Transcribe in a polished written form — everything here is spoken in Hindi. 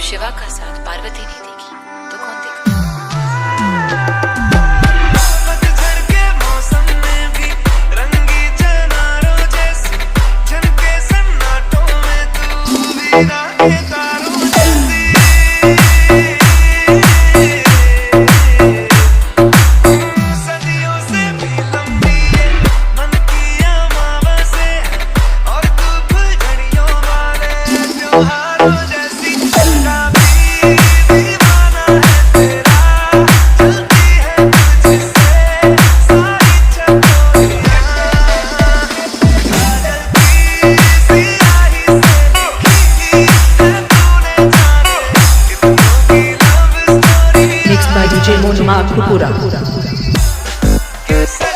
शिवा का साथ पार्वती नहीं देगी तो कौन देगा? पतझड़ के मौसम में भी रंगी चनारों जैसी झनके सन्नाटों में तू वीरा के तारों जैसी सदियों से भी लंबी है मन की अमावस्या है और तू फुलझड़ियों वाले त्योहारों जैसी Mixed by DJ Monu Makupura. कैसे